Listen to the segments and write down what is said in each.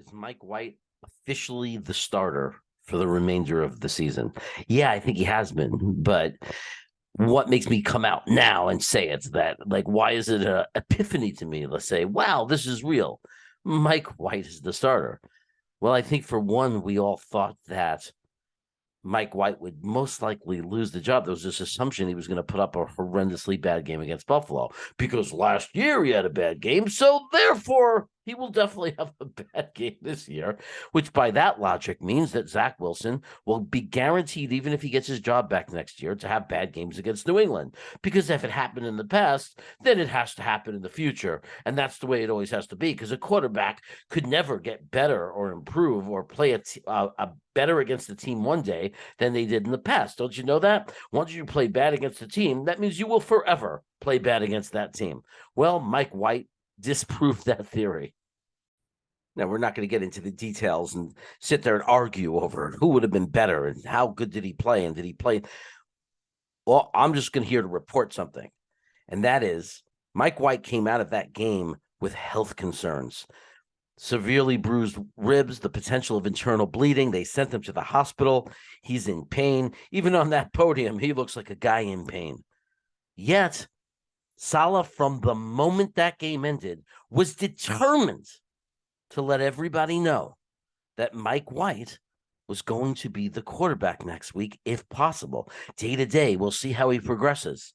Is Mike White officially the starter for the remainder of the season? Yeah, I think he has been, but what makes me come out now and say it's that? Like, why is it an epiphany to me? Let's say, wow, this is real. Mike White is the starter. Well, I think for one, we all thought that Mike White would most likely lose the job. There was this assumption he was going to put up a horrendously bad game against Buffalo because last year he had a bad game. So therefore, he will definitely have a bad game this year, which by that logic means that Zach Wilson will be guaranteed, even if he gets his job back next year, to have bad games against New England. Because if it happened in the past, then it has to happen in the future. And that's the way it always has to be, because a quarterback could never get better or improve or play a better against the team one day than they did in the past. Don't you know that? Once you play bad against a team, that means you will forever play bad against that team. Well, Mike White disproved that theory. Now, we're not going to get into the details and sit there and argue over who would have been better and how good did he play and did he play. Well, I'm just going to here to report something, and that is Mike White came out of that game with health concerns. Severely bruised ribs, the potential of internal bleeding. They sent him to the hospital. He's in pain. Even on that podium, he looks like a guy in pain. Yet, Saleh, from the moment that game ended, was determined to let everybody know that Mike White was going to be the quarterback next week, if possible. Day to day, we'll see how he progresses.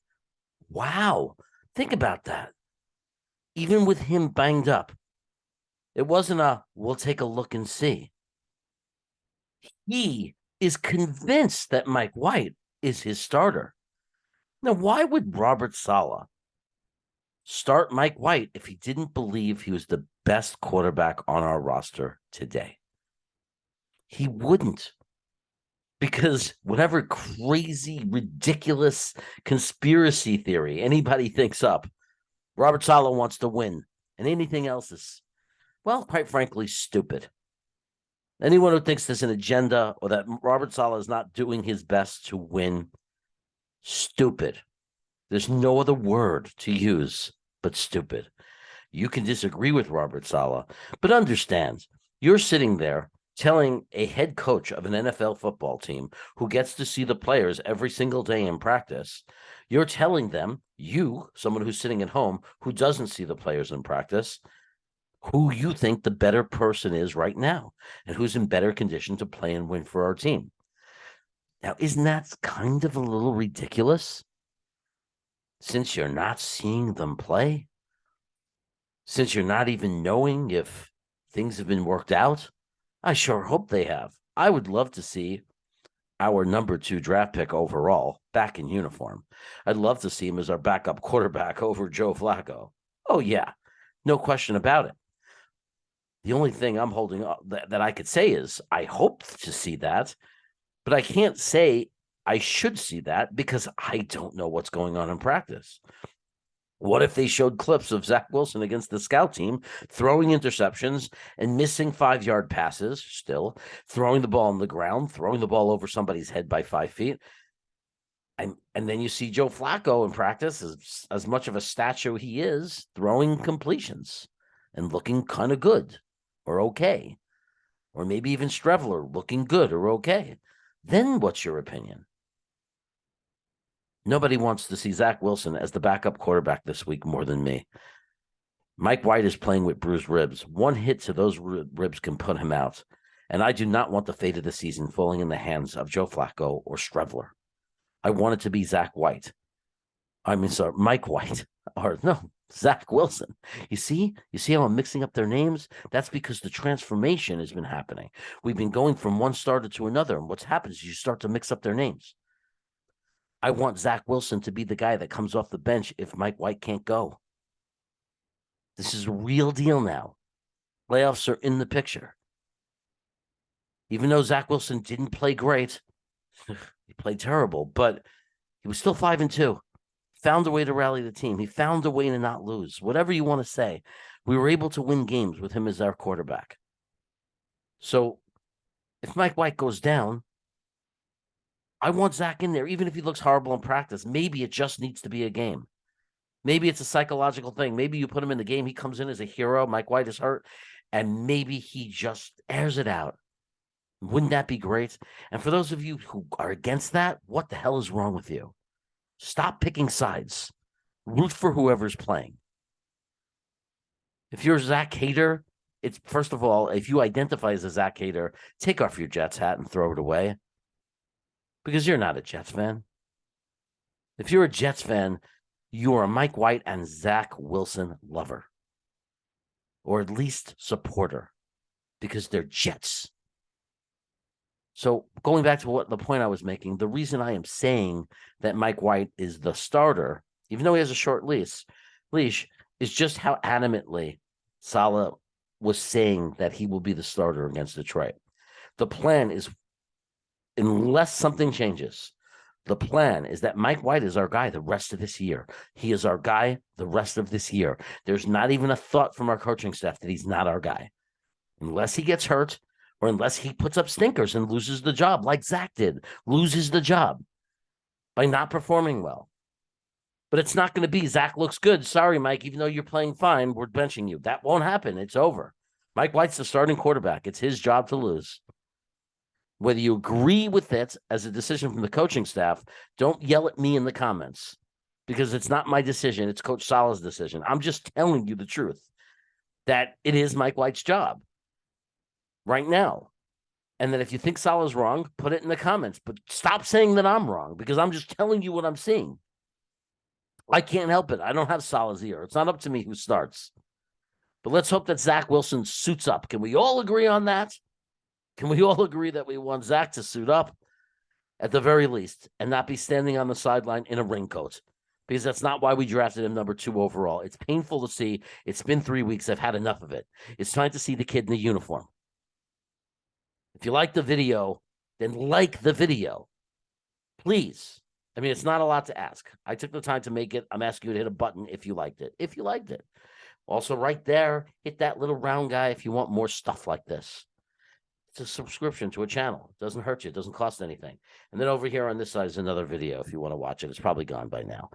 Wow. Think about that. Even with him banged up, it wasn't we'll take a look and see. He is convinced that Mike White is his starter. Now, why would Robert Saleh start Mike White if he didn't believe he was the best quarterback on our roster today? He wouldn't. Because whatever crazy, ridiculous conspiracy theory anybody thinks up, Robert Saleh wants to win. And anything else is, well, quite frankly, stupid. Anyone who thinks there's an agenda or that Robert Saleh is not doing his best to win, stupid. There's no other word to use but stupid. You can disagree with Robert Saleh, but understand, you're sitting there telling a head coach of an NFL football team who gets to see the players every single day in practice, you're telling them, you, someone who's sitting at home who doesn't see the players in practice, who you think the better person is right now and who's in better condition to play and win for our team. Now, isn't that kind of a little ridiculous? Since you're not seeing them play, since you're not even knowing if things have been worked out, I sure hope they have. I would love to see our number 2 draft pick overall back in uniform. I'd love to see him as our backup quarterback over Joe Flacco. Oh, yeah, no question about it. The only thing I'm holding up that I could say is I hope to see that, but I can't say I should see that because I don't know what's going on in practice. What if they showed clips of Zach Wilson against the scout team throwing interceptions and missing 5-yard passes, still throwing the ball on the ground, throwing the ball over somebody's head by 5 feet? And then you see Joe Flacco in practice, as much of a statue he is, throwing completions and looking kind of good or okay. Or maybe even Streveler looking good or okay. Then what's your opinion? Nobody wants to see Zach Wilson as the backup quarterback this week more than me. Mike White is playing with bruised ribs. One hit to those ribs can put him out. And I do not want the fate of the season falling in the hands of Joe Flacco or Streveler. I want it to be Mike White. Or no, Zach Wilson. You see how I'm mixing up their names? That's because the transformation has been happening. We've been going from one starter to another. And what's happened is you start to mix up their names. I want Zach Wilson to be the guy that comes off the bench if Mike White can't go. This is a real deal now. Playoffs are in the picture. Even though Zach Wilson didn't play great, he played terrible, but he was still 5-2. Found a way to rally the team. He found a way to not lose. Whatever you want to say, we were able to win games with him as our quarterback. So if Mike White goes down, I want Zach in there, even if he looks horrible in practice. Maybe it just needs to be a game. Maybe it's a psychological thing. Maybe you put him in the game. He comes in as a hero. Mike White is hurt. and maybe he just airs it out. Wouldn't that be great? And for those of you who are against that, what the hell is wrong with you? Stop picking sides. Root for whoever's playing. If you're Zach Hader, it's first of all, if you identify as a Zach Hader, take off your Jets hat and throw it away because you're not a Jets fan. If you're a Jets fan, you are a Mike White and Zach Wilson lover, or at least supporter, because they're Jets. So going back to what the point I was making, the reason I am saying that Mike White is the starter, even though he has a short leash, is just how adamantly Saleh was saying that he will be the starter against Detroit. The plan is, unless something changes, the plan is that Mike White is our guy the rest of this year. He is our guy the rest of this year. There's not even a thought from our coaching staff that he's not our guy. Unless he gets hurt or unless he puts up stinkers and loses the job like Zach did, loses the job by not performing well. But it's not going to be Zach looks good. Sorry, Mike, even though you're playing fine, we're benching you. That won't happen. It's over. Mike White's the starting quarterback. It's his job to lose. Whether you agree with it as a decision from the coaching staff, don't yell at me in the comments because it's not my decision. It's Coach Saleh's decision. I'm just telling you the truth that it is Mike White's job right now. And that if you think Saleh's wrong, put it in the comments. But stop saying that I'm wrong because I'm just telling you what I'm seeing. I can't help it. I don't have Saleh's ear. It's not up to me who starts. But let's hope that Zach Wilson suits up. Can we all agree on that? Can we all agree that we want Zach to suit up at the very least and not be standing on the sideline in a raincoat? Because that's not why we drafted him number 2 overall. It's painful to see. It's been 3 weeks. I've had enough of it. It's time to see the kid in the uniform. If you like the video, then like the video. Please. I mean, it's not a lot to ask. I took the time to make it. I'm asking you to hit a button if you liked it. If you liked it. Also, right there, hit that little round guy if you want more stuff like this. It's a subscription to a channel. It doesn't hurt you. It doesn't cost anything. And then over here on this side is another video if you want to watch it. It's probably gone by now.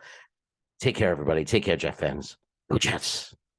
Take care, everybody. Take care, Jet fans. Go Jets.